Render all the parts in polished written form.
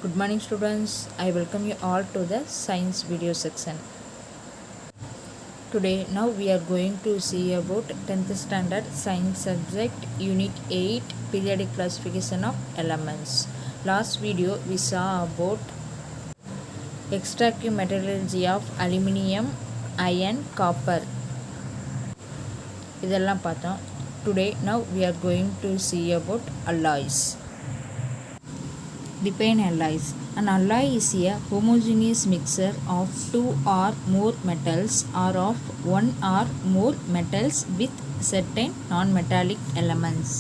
Good morning students, I welcome you all to the science video section. Today now we are going to see about 10th standard science subject unit 8 periodic classification of elements. Last video we saw about extractive metallurgy of aluminium, iron, copper. இதெல்லாம் பார்த்தோம். Today now we are going to see about alloys. Define alloys. An alloy is a homogeneous mixture of two or more metals or of one or more metals with certain non-metallic elements.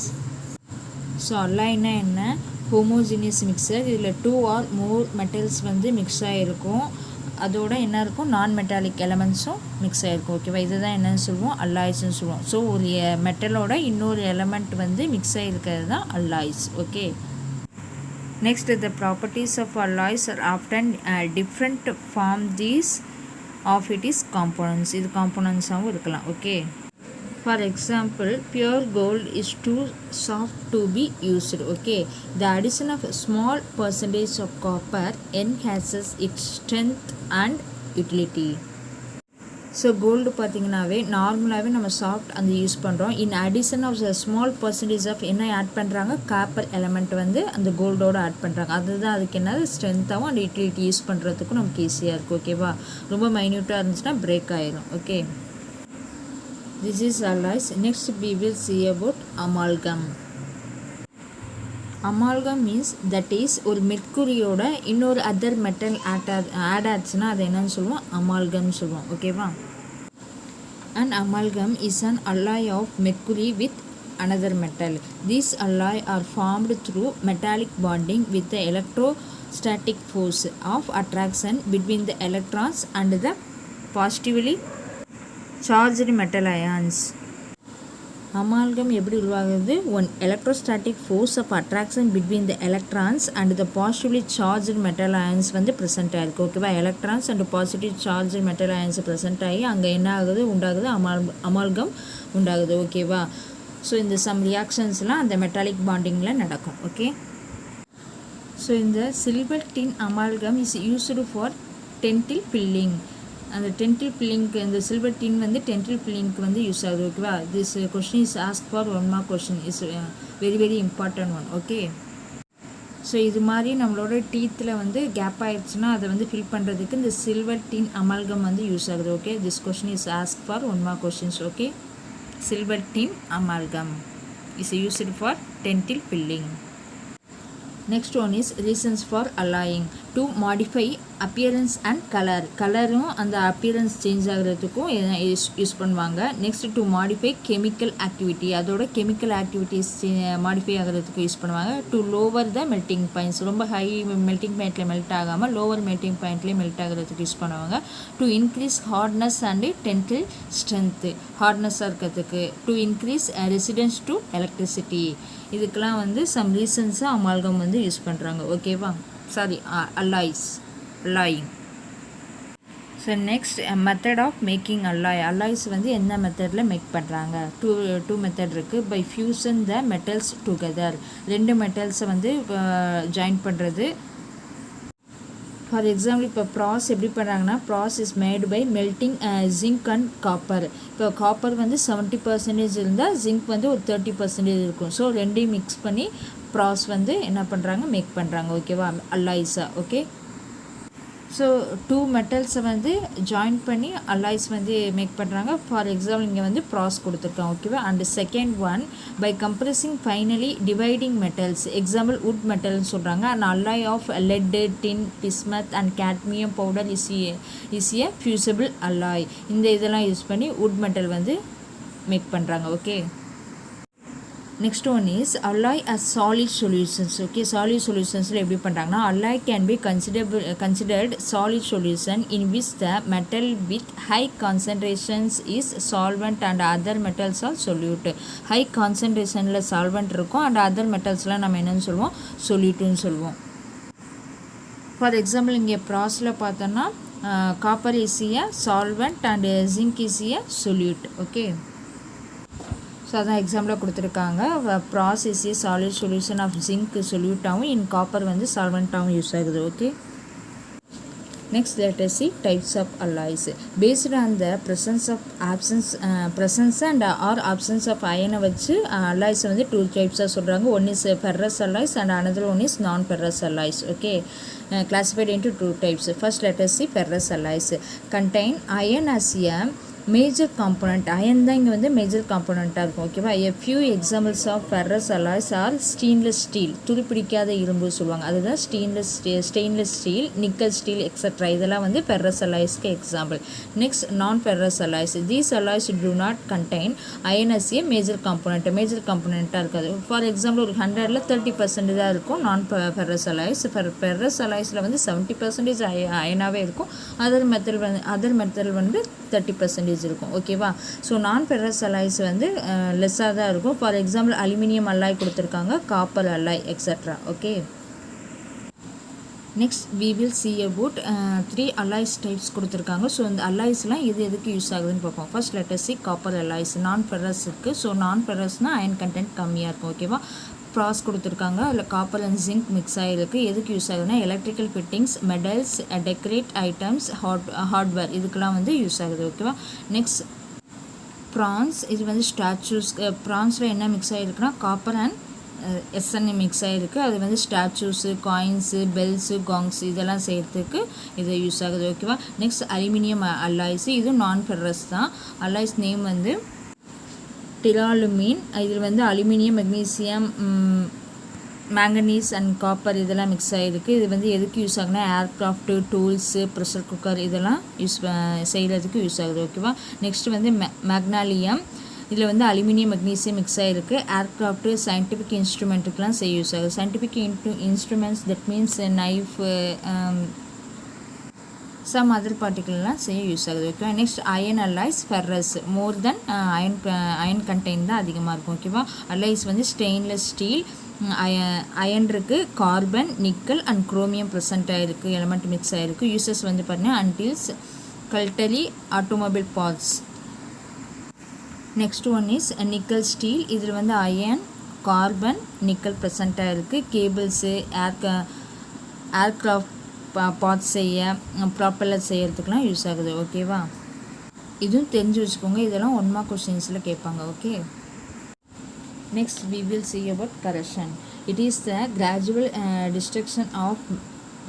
So alloy என்ன homogeneous mixture. இதில் two or more metals வந்து mix ஆகிருக்கும். அதோட என்ன இருக்கும் நான் metallic எலமெண்ட்ஸும் mix ஆகிருக்கும். ஓகேவா, இதுதான் என்னன்னு சொல்லுவோம் அல்லாய்ஸ்ன்னு சொல்லுவோம். ஸோ ஒரு மெட்டலோட இன்னொரு எலமெண்ட் வந்து மிக்ஸ் ஆகிருக்கிறது தான் alloys. Okay, next the properties of alloys are often different from these of its components. இது components ஆகவும் இருக்கலாம். Okay, for example pure gold is too soft to be used. Okay, the addition of a small percentage of copper enhances its strength and utility. So gold பார்த்திங்கனாவே நார்மலாகவே நம்ம soft அந்த use பண்ணுறோம். In addition of small percentage of என்ன add பண்ணுறாங்க, copper element வந்து அந்த கோல்டோடு add பண்ணுறாங்க. அதுதான் அதுக்கு என்னது ஸ்ட்ரென்த்தாகவும் அந்த யூட்டிலிட்டி யூஸ் பண்ணுறதுக்கும் நமக்கு ஈஸியாக இருக்கும். ஓகேவா, ரொம்ப மைன்யூட்டாக இருந்துச்சுன்னா பிரேக் ஆயிரும். Okay, this is alloys. Next we will see about amalgam. Amalgam means that is ஒரு மெர்க்குரியோட இன்னொரு அதர் மெட்டல் ஆட் ஆச்சுன்னா அது என்னன்னு சொல்லுவோம் அமால்கம்னு சொல்லுவோம். ஓகேவா, and amalgam is an alloy of mercury with another metal. These alloy are formed through metallic bonding with the electrostatic force of attraction between the electrons and the positively charged metal ions. அமால்கம் எப்படி உருவாகுது, one electrostatic force of attraction between the electrons and the positively charge metal ions வந்து present ஆகிருக்கு. ஓகேவா, electrons and positive charge metal ions present ஆகி அங்கே என்ன ஆகுது உண்டாகுது அமால்கம் உண்டாகுது. ஓகேவா, ஸோ இந்த சம் ரியாக்ஷன்ஸ்லாம் அந்த மெட்டாலிக் பாண்டிங்கில் நடக்கும். ஓகே, ஸோ இந்த silver tin amalgam is used for dental filling. அந்த டென்டில் பில்லிங்க்கு இந்த சில்வர் டின் வந்து டென்டில் பில்லிங்க்கு வந்து யூஸ் ஆகுது. ஓகேவா, this question is ask for one mark question is very very important one. Okay, so இது மாதிரி நம்மளோட டீத்தில் வந்து கேப் ஆயிடுச்சுன்னா அதை வந்து ஃபில் பண்ணுறதுக்கு இந்த சில்வர் டின் அமால்கம் வந்து யூஸ் ஆகுது. Okay, this question is ask for one mark questions. Okay, silver tin amalgam is used for dental filling. Next one is reasons for alloying. To modify appearance and color. கலரும் அந்த appearance change ஆகிறதுக்கும் use பண்ணுவாங்க. Next to modify chemical activity, அதோட chemical activities modify ஆகிறதுக்கு use பண்ணுவாங்க. To lower the melting points, ரொம்ப high melting பாயிண்ட்டில் melt ஆகாமல் லோவர் மெல்ட்டிங் பாயிண்ட்லேயே மெல்ட் ஆகிறதுக்கு யூஸ் பண்ணுவாங்க. To increase hardness and dental strength, ஹார்ட்னஸ்ஸாக இருக்கிறதுக்கு. To increase resistance to electricity, இதுக்கெல்லாம் வந்து சம் ரீசன்ஸாக அமால்கம் வந்து யூஸ் பண்ணுறாங்க. ஓகேவா, sorry alloying. So next method of making alloys வந்து என்ன மெத்தடில் மேக் பண்ணுறாங்க, டூ மெத்தட் இருக்குது. By fusion the metals together, ரெண்டு மெட்டல்ஸை வந்து ஜாயின் பண்ணுறது. ஃபார் எக்ஸாம்பிள் இப்போ ப்ராஸ் எப்படி பண்ணுறாங்கன்னா, brass is made by melting zinc and copper. இப்போ காப்பர் வந்து 70% இருந்தால் ஜிங்க் வந்து ஒரு 30% இருக்கும். ஸோ ரெண்டையும் மிக்ஸ் பண்ணி ப்ராஸ் வந்து என்ன பண்ணுறாங்க, மேக் பண்ணுறாங்க. ஓகேவா, அல்லாய்ஸாக. ஓகே, ஸோ டூ மெட்டல்ஸை வந்து ஜாயின் பண்ணி அல்லாய்ஸ் வந்து மேக் பண்ணுறாங்க. ஃபார் எக்ஸாம்பிள் இங்கே வந்து ப்ராஸ் கொடுத்துருக்கோம். ஓகேவா, and second one by compressing finally dividing metals. Example wood மெட்டல்னு சொல்கிறாங்க. And alloy of lead, tin, bismuth and cadmium powder is a fusible alloy. இந்த இதெல்லாம் யூஸ் பண்ணி வுட் மெட்டல் வந்து மேக் பண்ணுறாங்க. Okay, next one is alloy as solid solutions. Okay, solid சொல்யூஷன்ஸில் எப்படி பண்ணுறாங்கன்னா, alloy can be considered solid solution in which the metal with high concentrations is solvent and other metals are solute. High கான்சன்ட்ரேஷனில் solvent இருக்கும் and other மெட்டல்ஸ்லாம் நம்ம என்னென்னு சொல்லுவோம், சொல்யூட்டுன்னு சொல்லுவோம். ஃபார் எக்ஸாம்பிள் இங்கே ப்ராஸில் பார்த்தோன்னா copper is a solvent and zinc is a solute. Okay, so அதான் எக்ஸாம்பிளாக கொடுத்துருக்காங்க. Brass is a solid solution of zinc சொல்யூட்டாகவும் இன் காப்பர் வந்து சால்வெண்ட்டாகவும் யூஸ் ஆகுது. Okay, next let us see types of alloys. Based on the presence and or absence of iron வச்சு alloys வந்து two types சொல்கிறாங்க. One is ferrous alloys and another one is non-ferrous alloys. Okay, classified into two types. First let us see ferrous alloys. Contain iron as a major component. Iron தான் இங்கே வந்து major காம்பனண்ட்டாக இருக்கும். ஓகேவா, a few examples of ferrous alloys are stainless steel, துருப்பிடிக்காத இரும்பு சொல்லுவாங்க, அதுதான் stainless steel, nickel steel extra. இதெல்லாம் வந்து ferrous alloysக்கு எக்ஸாம்பிள். நெக்ஸ்ட் நான் ferrous alloys. these alloys do not contain iron as a major காம்பனண்ட்டாக இருக்காது. ஃபார் எக்ஸாம்பிள் ஒரு 100ல் 30% தான் இருக்கும் நான் ferrous alloys. ferrous alloysல வந்து 70% அயனாகவே இருக்கும். அதர் மெத்தட் வந்து 30% இருக்கும். ஓகேவா, ஸோ நான் ஃபெரஸ் அலாய்ஸ் வந்து லெஸ்ஸாக தான் இருக்கும். ஃபார் எக்ஸாம்பிள் அலுமினியம் அல்லாய் கொடுத்துருக்காங்க, copper alloy extra. Okay, next we will see about 3 alloys types கொடுத்துருக்காங்க. ஸோ இந்த அலாய்ஸ்லாம் எதுக்கு யூஸ் ஆகுதுன்னு பார்ப்போம். First let us see copper alloys. Non ferrous இருக்குது. ஸோ நான் ஃபெரஸ்னால் அயன் கண்டென்ட் கம்மியாக இருக்கும். ஓகேவா, ப்ராஸ் கொடுத்துருக்காங்க, அதில் காப்பர் அண்ட் ஜிங்க் மிக்ஸ் ஆகிருக்கு. எதுக்கு யூஸ் ஆகுதுன்னா electrical fittings, medals, decorate items, hardware இதுக்கெல்லாம் வந்து யூஸ் ஆகுது. ஓகேவா, நெக்ஸ்ட் ப்ரான்ஸ். இது வந்து ஸ்டாச்சூஸ். ப்ரான்ஸில் என்ன மிக்ஸ் ஆகிருக்குன்னா காப்பர் அண்ட் எஸ்என் மிக்ஸ் ஆகிருக்கு. அது வந்து ஸ்டாச்சூஸு, காயின்ஸு, பெல்ஸு, காங்ஸ் இதெல்லாம் செய்கிறதுக்கு இது யூஸ் ஆகுது. ஓகேவா, நெக்ஸ்ட் அலுமினியம் அல்லாய்ஸு. இதுவும் நான் ஃபெரஸ் தான். அல்லாய்ஸ் நேம் வந்து டிராலுமீன். இதில் வந்து aluminium, magnesium, manganese and copper இதெல்லாம் மிக்ஸ் ஆகிருக்கு. இது வந்து எதுக்கு யூஸ் ஆகுனா ஏர்க்ராஃப்ட்டு, டூல்ஸு, ப்ரெஷர் குக்கர் இதெல்லாம் செய்கிறதுக்கு யூஸ் ஆகுது. ஓகேவா, நெக்ஸ்ட் வந்து மேக்னாலியம். இதில் வந்து அலுமினியம், மெக்னீசியம் மிக்ஸ் ஆகிருக்கு. ஏர்க்ராஃப்ட்டு, சயின்டிஃபிக் இன்ஸ்ட்ருமெண்ட்டுக்கெலாம் செய்ய யூஸ் ஆகுது. Scientific instruments that means knife, some other பார்ட்டிகல்லாம் செய்ய யூஸ் ஆகுது. ஓகேவா, next iron alloys ferrous. More then iron contain தான் அதிகமாக இருக்கும். ஓகேவா, அல்லாய்ஸ் வந்து ஸ்டெயின்லெஸ் ஸ்டீல், அயன் இருக்குது, carbon, nickel and chromium present ஆகிருக்கு, எலமெண்ட் மிக்ஸ் ஆகிருக்கு. யூசஸ் வந்து பார்த்தீங்கன்னா utensils, cutlery, automobile parts. Next one is nickel steel. இதில் வந்து அயன், கார்பன், நிக்கல் ப்ரெசென்ட் ஆகிருக்கு. கேபிள்ஸு, ஏர்க்ராஃப்ட் பார்ட்ஸ் செய்ய, ப்ராப்பர்லாம் செய்கிறதுக்கெலாம் யூஸ் ஆகுது. ஓகேவா, இதுவும் தெரிஞ்சு வச்சுக்கோங்க, இதெல்லாம் 1 மார்க் கொஸ்டின்ஸில் கேட்பாங்க. Okay, next we will see about corrosion. It is the gradual destruction of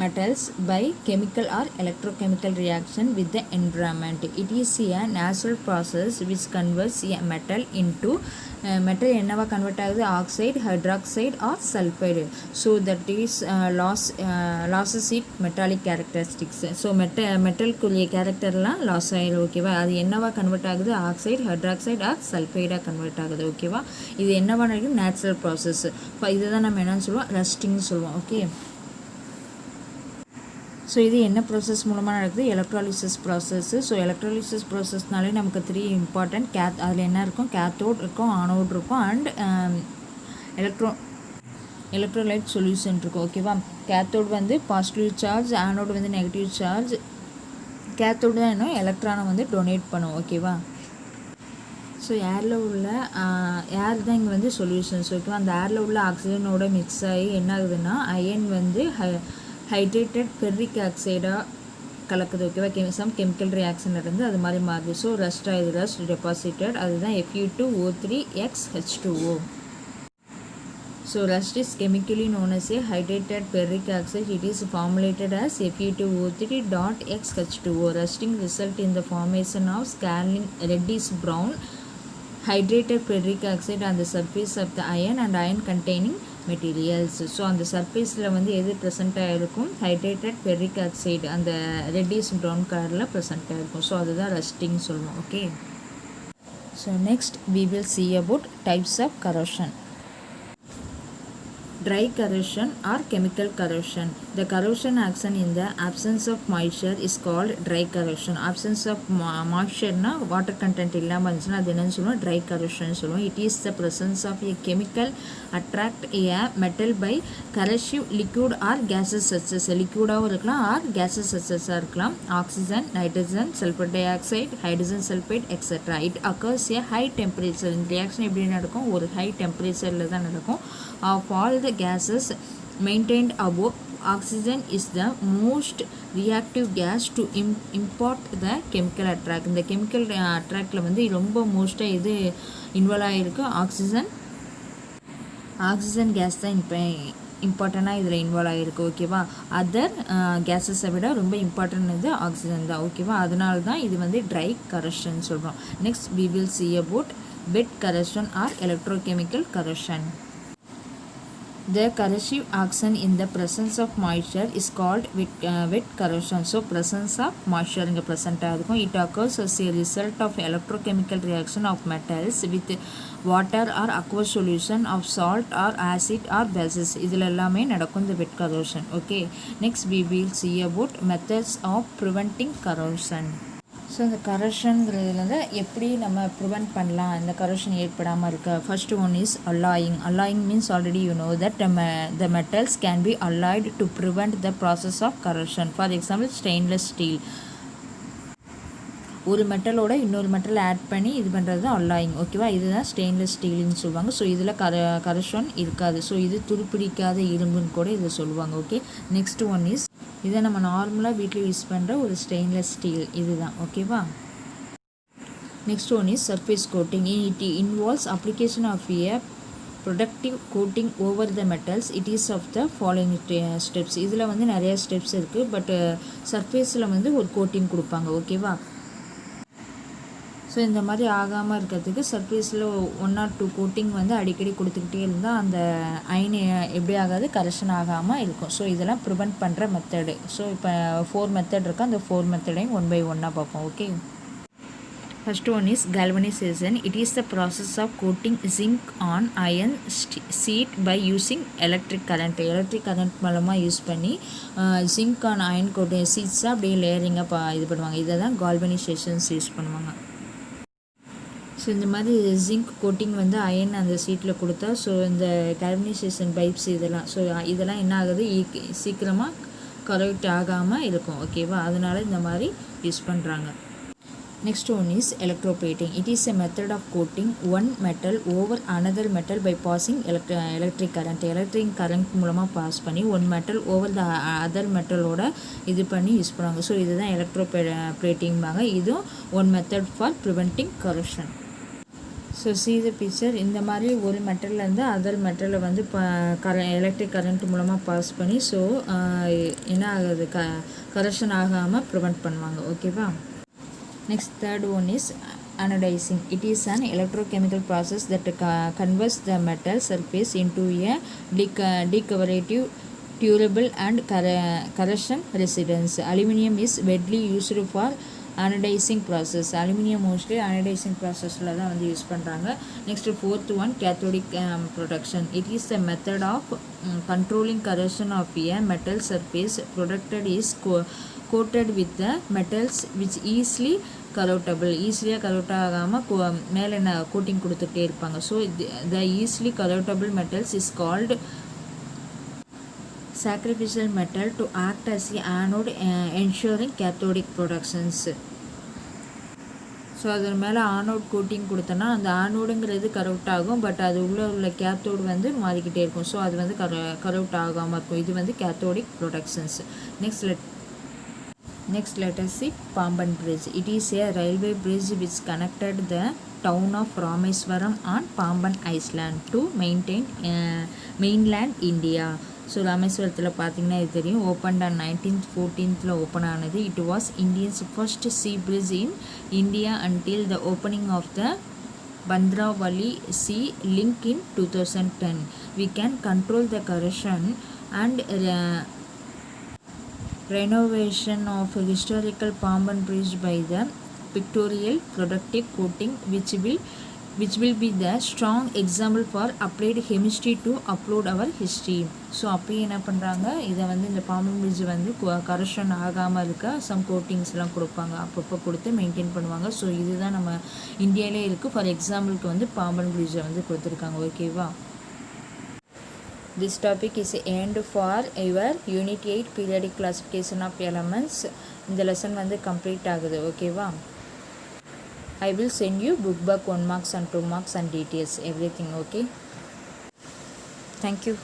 metals by chemical or electrochemical reaction with the environment. It is a natural process which converts a metal into metal என்னவா convert ஆகுது, oxide, hydroxide or sulphide. So that is losses it metallic characteristics. So மெட்டலுக்குரிய கேரக்டர்லாம் loss ஆகிடும். ஓகேவா, அது என்னவா convert ஆகுது, oxide, hydroxide or சல்ஃபைடாக கன்வெர்ட் ஆகுது. ஓகேவா, இது என்னவா நடக்கும், நேச்சுரல் ப்ராசஸ். இப்போ இதுதான் நம்ம என்னன்னு சொல்லுவோம், ரஸ்டிங்னு சொல்லுவோம். ஓகே, ஸோ இது என்ன ப்ராசஸ் மூலமாக நடக்குது, எலக்ட்ராலிசிஸ் ப்ராசஸ்ஸு. ஸோ எலக்ட்ராலிசிஸ் ப்ராசஸ்னாலே நமக்கு 3 இம்பார்ட்டன்ட். அதில் என்ன இருக்கும், கேத்தோட் இருக்கும், ஆனோட் இருக்கும் அண்ட் எலக்ட்ரோலைட் சொல்யூஷன் இருக்கும். ஓகேவா, கேத்தோட் வந்து பாசிட்டிவ் சார்ஜ், ஆனோட் வந்து நெகட்டிவ் சார்ஜ். கேத்தோடு தான் என்ன எலக்ட்ரானை வந்து டொனேட் பண்ணும். ஓகேவா, ஸோ ஏரில் உள்ள ஏர் தான் இங்கே வந்து சொல்யூஷன்ஸ். ஓகேவா, அந்த ஏரில் உள்ள ஆக்சிஜனோட மிக்ஸ் ஆகி என்ன ஆகுதுன்னா அயன் வந்து ஹைட்ரேட்டட் ஃபெர்ரிக் ஆக்சைடாக கலக்குது. ஓகேவா, சம் கெமிக்கல் ரியாக்ஷன் இருந்து அது மாதிரி மாறுது. ஸோ ரஸ்ட் ஆகுது, ரஸ்ட் டெபாசிட்டட், அதுதான் Fe2O3X So rust is chemically known as a hydrated ferric oxide. It is formulated as Fe2O3.X Rusting result in the formation of scaling reddish brown hydrated ferric oxide on the surface of the iron and iron containing materials. So அந்த சர்ஃபேஸில் வந்து எது ப்ரெசென்ட்டாக இருக்கும், hydrated ferric oxide அந்த reddish brown கலரில் ப்ரெசென்ட்டாக இருக்கும். So அதுதான் rusting சொல்லுவோம். Okay, so next we will see about types of corrosion. dry corrosion or chemical corrosion. The corrosion action in the absence of moisture is called dry corrosion. Absence of moisture na water content இல்லாம இருந்துச்சுன்னா அது என்னன்னு சொல்லுவோம், dry corrosion சொல்லுவோம். It is the presence of a chemical attract a metal by corrosive liquid or gases such as liquid-ஆவும் இருக்கலாம் or gases such as இருக்கலாம், oxygen, nitrogen, sulfur dioxide, hydrogen sulfate, etc. It occurs a high temperature. இந்த reaction எப்படி நடக்கும், ஒரு high temperature-ல தான் நடக்கும். Of all the gases maintained above, oxygen is the most reactive gas to impart the chemical attract. இந்த chemical attractல வந்து ரொம்ப மோஸ்ட்டாக இது இன்வால்வ் ஆகிருக்கு, ஆக்சிஜன் கேஸ் தான் இப்போ இம்பார்ட்டண்ட்டாக இதில் இன்வால்வ் ஆகிருக்கு. ஓகேவா, அதர் கேஸஸை விட ரொம்ப இம்பார்ட்டன்ட் இது ஆக்சிஜன் தான். ஓகேவா, அதனால தான் இது வந்து ட்ரை கரஷன் சொல்கிறோம். Next we will see about wet corrosion or electrochemical corrosion. The corrosive action in the presence of moisture is called wet corrosion. So presence of moisture இங்கே ப்ரெசண்ட்டாக இருக்கும். It occurs as a result of electrochemical reaction of metals with water or aqueous solution of salt or acid or bases. இதில் எல்லாமே நடக்கும் இந்த wet corrosion. Okay, next we will see about methods of preventing corrosion. So இந்த கரஷன்ங்கிறதுலேருந்து எப்படி நம்ம prevent பண்ணலாம், இந்த corrosion ஏற்படாமல் இருக்க. First one is alloying. Alloying means already you know that the metals can be alloyed to prevent the process of corrosion. For example stainless steel, ஒரு மெட்டலோட இன்னொரு மெட்டல் ஆட் பண்ணி இது பண்ணுறது தான் அல்லாயிங். ஓகேவா, இதுதான் ஸ்டெயின்லெஸ் ஸ்டீல்னு சொல்லுவாங்க. ஸோ இதில் கரஷன் இருக்காது. ஸோ இது துருப்பிடிக்காத இரும்புன்னு கூட இதை சொல்லுவாங்க. ஓகே, நெக்ஸ்ட் ஒன் இஸ் இதை நம்ம நார்மலாக வீட்டில் யூஸ் பண்ணுற ஒரு ஸ்டெயின்லெஸ் ஸ்டீல் இதுதான். ஓகேவா, next one is surface coating. It involves application of a protective coating over the metals. It is of the following steps. இதில் வந்து நிறைய ஸ்டெப்ஸ் இருக்குது, பட் சர்ஃபேஸில் வந்து ஒரு கோட்டிங் கொடுப்பாங்க. ஓகேவா, ஸோ இந்த மாதிரி ஆகாமல் இருக்கிறதுக்கு சர்ஃபேஸில் 1 or 2 கோட்டிங் வந்து அடிக்கடி கொடுத்துக்கிட்டே இருந்தால் அந்த அயன் எப்படி ஆகாது, கரெக்ஷன் ஆகாமல் இருக்கும். ஸோ இதெல்லாம் ப்ரிவெண்ட் பண்ணுற மெத்தடு. ஸோ இப்போ 4 மெத்தட் இருக்குது, அந்த 4 மெத்தடையும் 1 by 1 பார்ப்போம். Okay, first one is galvanization. It is the process of coating zinc on iron sheet by using electric current. Electric current மூலமாக யூஸ் பண்ணி ஜிங்க் ஆன் அயன் கோட்டிங் சீட்ஸாக அப்படியே லேயரிங்காக இது பண்ணுவாங்க. இதை தான் galvanizations யூஸ் பண்ணுவாங்க. ஸோ இந்த மாதிரி ஜிங்க் கோட்டிங் வந்து அயன் அந்த சீட்டில் கொடுத்தா, ஸோ இந்த galvanization பைப்ஸ் இதெல்லாம், ஸோ இதெல்லாம் என்ன ஆகுது, சீக்கிரமாக கரெக்ட் ஆகாமல் இருக்கும். ஓகேவா, அதனால இந்த மாதிரி யூஸ் பண்ணுறாங்க. Next one is electroplating. It is a method of coating one metal over another metal by passing electric current. Electric current மூலமாக பாஸ் பண்ணி one metal over the other மெட்டலோட இது பண்ணி யூஸ் பண்ணுவாங்க. ஸோ இதுதான் எலக்ட்ரோப்ளேட்டிங்பாங்க. இதுவும் one method for preventing corrosion. So see the picture. இந்த மாதிரி ஒரு மெட்டல்லேருந்து அதர் மெட்டலை வந்து எலக்ட்ரிக் கரண்ட் மூலமாக பாஸ் பண்ணி ஸோ என்ன ஆகுது, கரஷன் ஆகாமல் ப்ரிவெண்ட் பண்ணுவாங்க. ஓகேவா, next third one is anodizing. It is an electrochemical process that converts the metal surface into a decorative, durable and corrosion resistance. Aluminium is widely used for anodizing process. Aluminium mostly anodizing processல தான் வந்து use பண்ணுறாங்க. Next fourth one cathodic protection. It is the method of controlling corrosion of a metal surface. Protected is coated with the metals which easily corrodable. ஈஸிலியாக corrode ஆகாமல் மேலே என்ன coating கொடுத்துட்டே இருப்பாங்க. So the easily corrodable metals is called sacrificial metal to act as the anode, ensuring cathodic protections. So அது மேலே anode coating கொடுத்தோன்னா அந்த ஆனோடுங்கிறது கரெக்ட் ஆகும், பட் அது உள்ள கேத்தோடு வந்து மாறிக்கிட்டே இருக்கும். ஸோ அது வந்து கரெக்ட் ஆகாமல் இருக்கும். இது வந்து cathodic protections. Next let us see Pamban Bridge. It is a railway bridge which connected the town of Rameswaram on Pamban Island to mainland India. So ராமேஸ்வரத்தில் பார்த்தீங்கன்னா இது தெரியும், ஓப்பன்ட் ஆன் 1914 ஓப்பன் ஆனது. It was Indians first C bridge in India until the opening of the பந்த்ராவலி C link in 2010. We can control the corrosion and renovation of historical Pamban Bridge by the pictorial protective coating which will which will be the strong example for applied chemistry to upload our history. So அப்போயே என்ன பண்ணுறாங்க, இதை வந்து இந்த Pamban bridge வந்து correction ஆகாமல் இருக்க some கோட்டிங்ஸ்லாம் கொடுப்பாங்க, அப்பப்போ கொடுத்து மெயின்டைன் பண்ணுவாங்க. ஸோ இதுதான் நம்ம இந்தியாவிலே இருக்குது. ஃபார் எக்ஸாம்பிளுக்கு வந்து பாம்பன் பிரிட்ஜை வந்து கொடுத்துருக்காங்க. ஓகேவா? This topic is end for your unit 8 periodic classification of elements. இந்த லெசன் வந்து கம்ப்ளீட் ஆகுது. ஓகேவா? I will send you book back 1 marks and 2 marks and details everything. Okay, thank you.